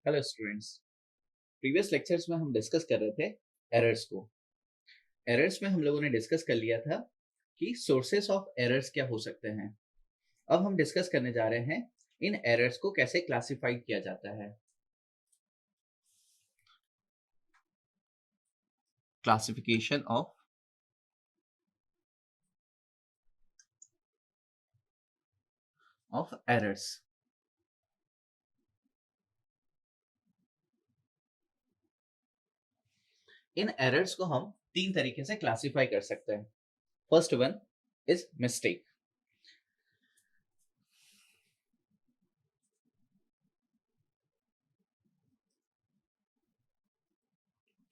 Hello students. Previous lectures में हम discuss कर रहे थे एरर्स को। एरर्स में हम लोगों ने डिस्कस कर लिया था कि सोर्सेस ऑफ एरर्स क्या हो सकते हैं। अब हम डिस्कस करने जा रहे हैं इन एरर्स को कैसे क्लासिफाई किया जाता है। Classification of errors. In errors को हम तीन तरीके से क्लासिफाई कर सकते हैं। First one is mistake.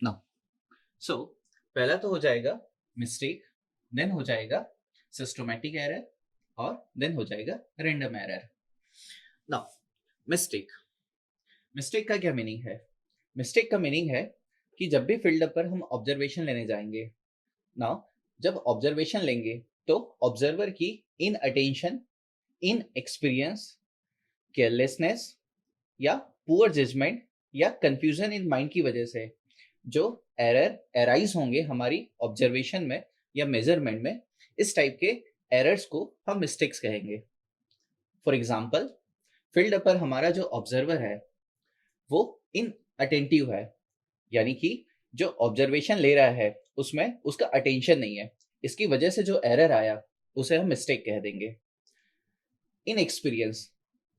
Now so पहला तो हो जाएगा मिस्टेक, देन हो जाएगा सिस्टमैटिक एरर और देन हो जाएगा random error. Now mistake. Mistake का क्या मीनिंग है? मिस्टेक का मीनिंग है कि जब भी फील्ड पर हम ऑब्जर्वेशन लेने जाएंगे, नाउ जब ऑब्जर्वेशन लेंगे तो ऑब्जर्वर की इन अटेंशन, इन एक्सपीरियंस, केयरलेसनेस या पुअर जजमेंट या कंफ्यूजन इन माइंड की वजह से जो एरर एराइज होंगे हमारी ऑब्जर्वेशन में या मेजरमेंट में, इस टाइप के एरर्स को हम मिस्टेक्स कहेंगे। फॉर एग्जाम्पल, फील्ड पर हमारा जो ऑब्जर्वर है वो इन अटेंटिव है, यानी कि जो ऑब्जर्वेशन ले रहा है उसमें उसका अटेंशन नहीं है, इसकी वजह से जो एरर आया उसे हम मिस्टेक कह देंगे। इन एक्सपीरियंस,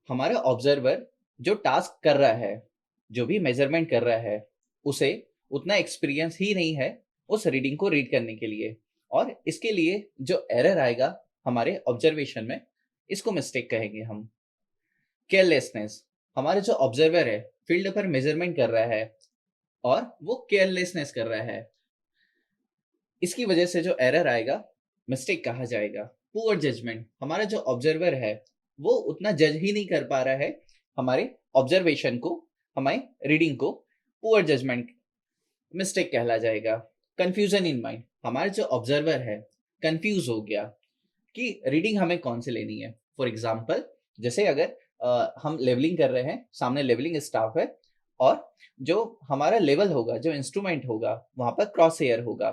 हमारा ऑब्जर्वर जो टास्क कर रहा है, जो भी मेजरमेंट कर रहा है, उसे उतना एक्सपीरियंस ही नहीं है उस रीडिंग को रीड करने के लिए, और इसके लिए जो एरर आएगा हमारे ऑब्जर्वेशन में, इसको मिस्टेक कहेंगे हम। केयरलेसनेस, हमारा जो ऑब्जर्वर है फील्ड पर मेजरमेंट कर रहा है और वो केयरलेसनेस कर रहा है, इसकी वजह से जो एरर आएगा मिस्टेक कहा जाएगा। पुअर जजमेंट, हमारा जो ऑब्जर्वर है वो उतना जज ही नहीं कर पा रहा है हमारे ऑब्जर्वेशन को, हमारी रीडिंग को, पुअर जजमेंट मिस्टेक कहला जाएगा। कंफ्यूजन इन माइंड, हमारा जो ऑब्जर्वर है कंफ्यूज हो गया कि रीडिंग हमें कौन से लेनी है। फॉर एग्जाम्पल, जैसे अगर हम लेवलिंग कर रहे हैं, सामने लेवलिंग स्टाफ है और जो हमारा लेवल होगा, जो इंस्ट्रूमेंट होगा वहां पर क्रॉस एयर होगा।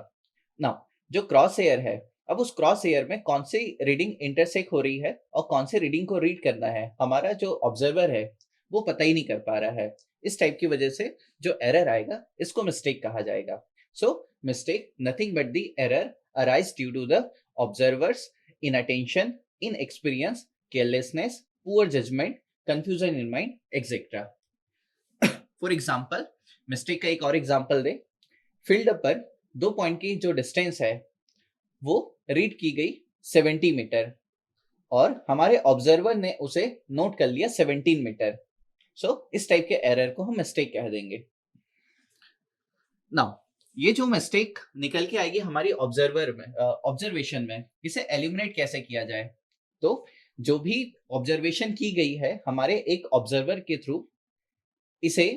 ना, जो क्रॉस एयर है, अब उस क्रॉस एयर में कौन सी रीडिंग इंटरसेक्ट हो रही है और कौन सी रीडिंग को रीड करना है, हमारा जो ऑब्जर्वर है वो पता ही नहीं कर पा रहा है। इस टाइप की वजह से जो एरर आएगा इसको मिस्टेक कहा जाएगा। So mistake nothing but the error arise due to the observers inattention, inexperience, carelessness, poor judgment, confusion in mind, etc. For example, mistake का एक और एग्जाम्पल दे। फील्ड पर दो पॉइंट की जो डिस्टेंस है वो रीड की गई 70 मीटर और हमारे ऑब्जर्वर ने उसे नोट कर लिया 17 मीटर। सो इस टाइप के एरर को हम मिस्टेक कह देंगे। नाउ ये जो मिस्टेक निकल के आएगी हमारी ऑब्जर्वर में, ऑब्जर्वेशन में, इसे एलिमिनेट कैसे किया जाए? तो जो भी ऑब्जर्वेशन की गई है हमारे एक ऑब्जर्वर के थ्रू, इसे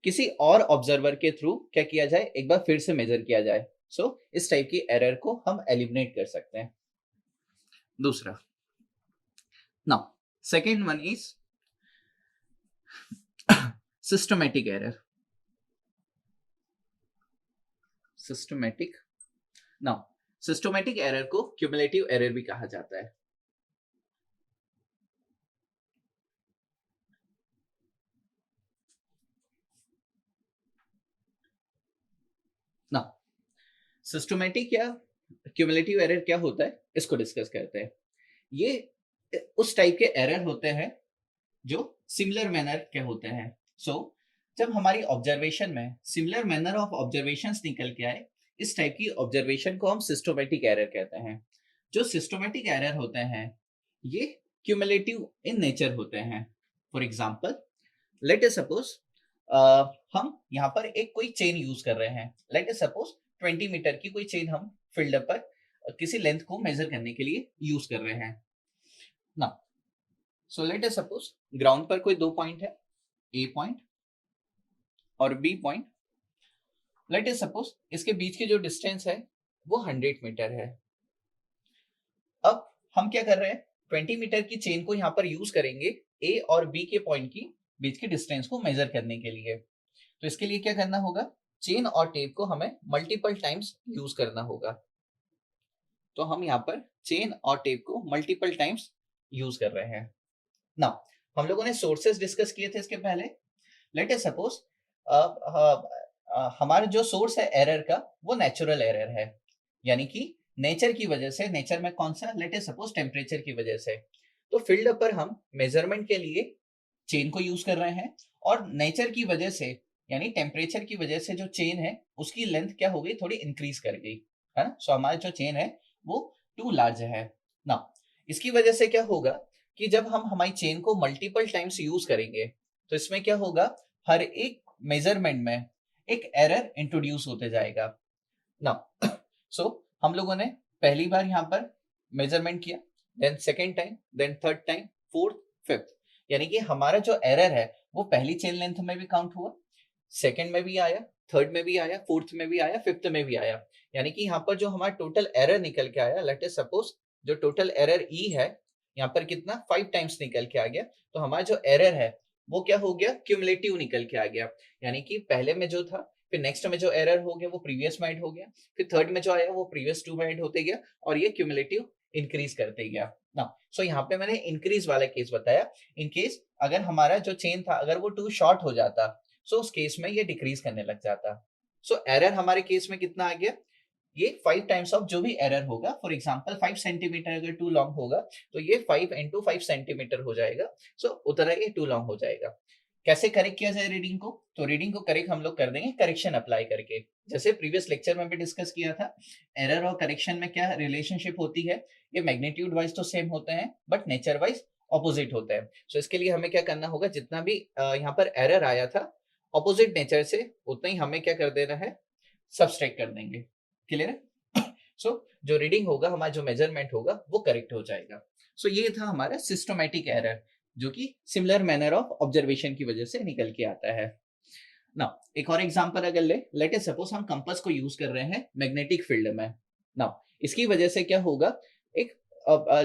किसी और ऑब्जर्वर के थ्रू क्या किया जाए, एक बार फिर से मेजर किया जाए। सो इस टाइप की एरर को हम एलिमिनेट कर सकते हैं। दूसरा, now second one is systematic error. Systematic, now systematic error को क्यूमुलेटिव एरर भी कहा जाता है। नाउ सिस्टमैटिक या क्यूमुलेटिव एरर क्या होता है इसको डिस्कस करते हैं। ये उस टाइप के एरर होते हैं जो सिमिलर मैनर के होते हैं। सो जब हमारी ऑब्जर्वेशन में सिमिलर मैनर ऑफ ऑब्जर्वेशंस निकल के आए, इस टाइप की ऑब्जर्वेशन को हम सिस्टमैटिक एरर कहते हैं। जो सिस्टमैटिक एरर होते हैं ये क्यूमुलेटिव इन नेचर होते हैं। For example, late us suppose हम यहाँ पर एक कोई चेन यूज कर रहे हैं। लेट अस सपोज 20 मीटर की कोई चेन हम फील्ड पर किसी लेंथ को मेजर करने के लिए यूज कर रहे हैं ना। So let us suppose ground पर कोई दो पॉइंट है, ए पॉइंट और b point. Let us suppose इसके बीच की जो डिस्टेंस है वो 100 मीटर है। अब हम क्या कर रहे हैं, 20 मीटर की चेन को यहाँ पर यूज करेंगे ए और बी के पॉइंट की बीच की डिस्टेंस को मेजर करने के लिए। तो इसके लिए क्या करना होगा, चेन और टेप को हमें मल्टीपल टाइम्स यूज करना होगा। तो हम यहाँ पर चेन और टेप को मल्टीपल टाइम्स यूज कर रहे हैं। नाउ हम लोगों ने सोर्सेस डिस्कस किए थे इसके पहले। लेट अस सपोज हमारा जो सोर्स है एरर का वो नेचुरल एरर है, यानी कि नेचर की वजह से, नेचर में कौन सा, लेट अस सपोज टेम्परेचर की वजह से। तो फील्ड पर हम मेजरमेंट के लिए चेन को यूज कर रहे हैं, और नेचर की वजह से यानी टेम्परेचर की वजह से जो चेन है उसकी लेंथ क्या हो गई, थोड़ी इंक्रीज कर गई, है ना। सो हमारा जो चेन है वो टू लार्ज है ना। इसकी वजह से क्या होगा कि जब हम हमारी चेन को मल्टीपल टाइम्स यूज करेंगे तो इसमें क्या होगा, हर एक मेजरमेंट में एक एरर इंट्रोड्यूस होते जाएगा ना। सो हम लोगों ने पहली बार यहाँ पर मेजरमेंट किया, then second time, then third time, fourth, fifth, यानी कि हमारा जो एरर है वो पहली चेन लेंथ में भी काउंट हुआ, सेकेंड में भी आया, थर्ड में भी आया, फोर्थ में भी आया, फिफ्थ में भी आया। यानी कि यहाँ पर जो हमारा टोटल एरर निकल के आया, लेट अस सपोज जो टोटल एरर ई है यहाँ पर कितना 5 टाइम्स निकल के आ गया। तो हमारा जो एरर है वो क्या हो गया, क्यूमुलेटिव निकल के आ गया। यानी कि पहले में जो था, फिर नेक्स्ट में जो एरर हो गया वो प्रीवियस में ऐड हो गया, फिर थर्ड में जो आया वो प्रीवियस टू में ऐड होते गया, और ये क्यूमुलेटिव इंक्रीज करते गया ना। सो यहाँ पे मैंने इंक्रीज वाला केस बताया। इन केस अगर हमारा जो चेन था अगर वो टू शॉर्ट हो जाता, सो उस केस में ये डिक्रीज करने लग जाता। सो एरर हमारे केस में कितना आ गया, ये 5 टाइम्स ऑफ जो भी एरर होगा, फॉर एग्जांपल 5 सेंटीमीटर अगर टू लॉन्ग होगा तो ये 5 इंटू 5 सेंटीमीटर हो जाएगा। सो उतना ये टू लॉन्ग हो जाएगा। कैसे करेक्ट किया जाए रीडिंग को, तो रीडिंग को करेक्ट हम लोग कर देंगे करेक्शन अप्लाई करके। जैसे प्रीवियस लेक्चर में भी डिस्कस किया था, एरर और करेक्शन में क्या रिलेशनशिप होती है, ये मैग्नीट्यूड वाइज तो सेम होते हैं बट नेचर वाइज ऑपोजिट होता है। सो इसके लिए हमें क्या करना होगा, जितना भी यहाँ पर एरर आया था ऑपोजिट नेचर से, उतना ही हमें क्या कर देना है, सब्सट्रैक्ट कर देंगे। क्लियर है। सो जो रीडिंग होगा, हमारा जो मेजरमेंट होगा वो करेक्ट हो जाएगा। सो ये था हमारा सिस्टमैटिक एरर, जो कि सिमिलर मैनर ऑफ ऑब्जर्वेशन की वजह से निकल के आता है ना। एक और एग्जांपल अगर ले, लेट अस सपोज हम कंपास को यूज कर रहे हैं मैग्नेटिक फील्ड में ना। इसकी वजह से क्या होगा, एक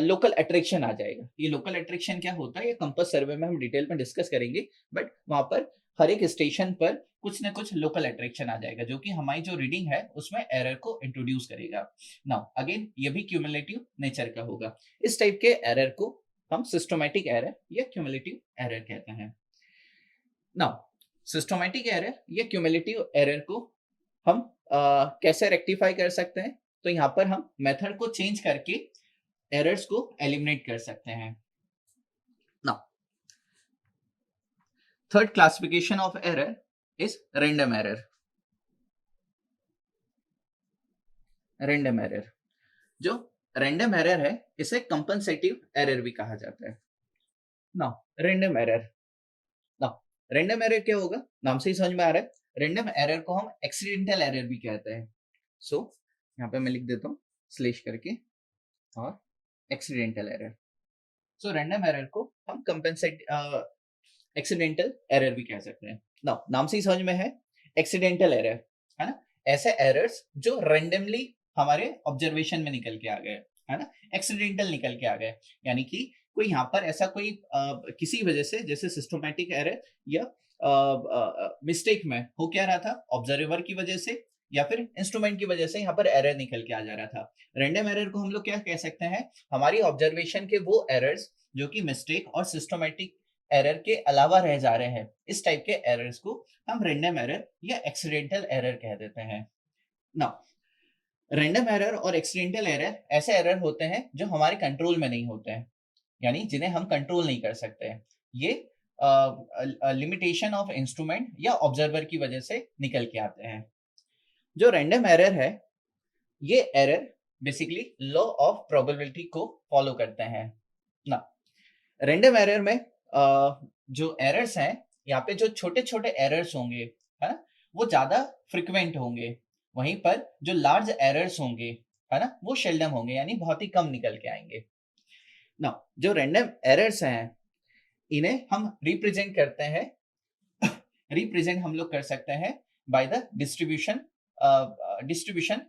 लोकल अट्रैक्शन आ जाएगा। ये लोकल अट्रैक्शन क्या होता है, ये कंपास सर्वे में हम डिटेल में डिस्कस करेंगे, बट वहां पर हर एक स्टेशन पर कुछ ना कुछ लोकल अट्रैक्शन आ जाएगा, जो कि हमारी जो रीडिंग है उसमें एरर को इंट्रोड्यूस करेगा। नाउ अगेन ये भी क्यूमुलेटिव नेचर का होगा। इस टाइप के एरर को हम सिस्टमैटिक एरर या क्यूमुलेटिव एरर कहते हैं। नाउ सिस्टमैटिक एरर या क्यूमुलेटिव एरर को हम कैसे रेक्टिफाई कर सकते हैं, तो यहाँ पर हम मेथड को चेंज करके एरर्स को एलिमिनेट कर सकते हैं। Now third classification of error is random error. Random error, जो रैंडम एरर है इसे कंपनसेटिव एरर भी कहा जाता है। Now random error, now random error क्या होगा, नाम से ही समझ में आ रहा है। रैंडम एरर को हम एक्सीडेंटल एरर भी कहते हैं। सो यहाँ पे मैं लिख देता हूँ स्लैश करके, और accidental error. So random error को हम कंपनसेट एक्सीडेंटल एरर भी कह सकते हैं। नाम से ही समझ में है, एक्सीडेंटल एरर है ना, ऐसे एरर्स जो रैंडमली हमारे ऑब्जर्वेशन में निकल के आ गए, है ना, एक्सीडेंटल निकल के आ गए। यानी कि कोई यहाँ पर ऐसा कोई किसी वजह से, जैसे सिस्टमैटिक एरर या मिस्टेक में हो क्या रहा था, ऑब्जर्वर की वजह से या फिर इंस्ट्रूमेंट की वजह से यहाँ पर एरर निकल के आ जा रहा था। रैंडम एरर को हम लोग क्या कह सकते हैं, हमारी ऑब्जर्वेशन के वो एरर्स जो कि मिस्टेक और सिस्टमैटिक एरर के अलावा रह जा रहे हैं, इस टाइप के एरर्स को हम रैंडम एरर या एक्सीडेंटल एरर कह देते हैं। नाउ रैंडम एरर और एक्सीडेंटल एरर ऐसे एरर होते हैं जो हमारे कंट्रोल में नहीं होते हैं, यानी जिन्हें हम कंट्रोल नहीं कर सकते हैं। ये लिमिटेशन ऑफ इंस्ट्रूमेंट या ऑब्जर्वर की वजह से निकल के आते हैं। जो रैंडम एरर है, ये error basically law of probability को फॉलो करते हैं ना। रैंडम एरर में जो एरर्स हैं, यहाँ पे जो छोटे छोटे एरर्स होंगे, है ना, वो ज्यादा फ्रिक्वेंट होंगे। वहीं पर जो लार्ज एरर्स होंगे, है ना, वो शेल्डम होंगे, यानी बहुत ही कम निकल के आएंगे ना। जो रैंडम एरर्स हैं, इन्हें हम रिप्रेजेंट करते हैं, रिप्रेजेंट हम लोग कर सकते हैं by the distribution distribution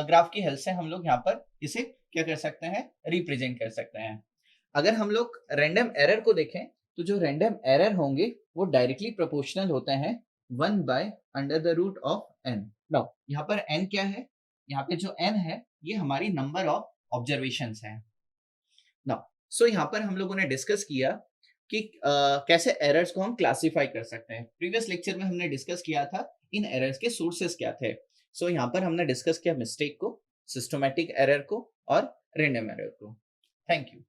graph की हेल्प से हम लोग यहाँ पर इसे क्या कर सकते हैं, रिप्रेजेंट कर सकते हैं। अगर हम लोग रैंडम एरर को देखें तो जो रैंडम एरर होंगे वो डायरेक्टली प्रोपोर्शनल होते हैं 1/√n। नाउ यहाँ पर n क्या है? यहाँ पे जो n है ये हमारी नंबर ऑफ ऑब्जर्वेशंस है। नाउ सो यहाँ पर हम लोगों ने डिस्कस किया कि कैसे एरर्स को हम क्लासिफाई कर सकते हैं। प्रीवियस लेक्चर में हमने डिस्कस किया था इन एरर्स के सोर्सेस क्या थे। सो यहाँ पर हमने डिस्कस किया मिस्टेक को, सिस्टमैटिक एरर को और रैंडम एरर को। Thank you.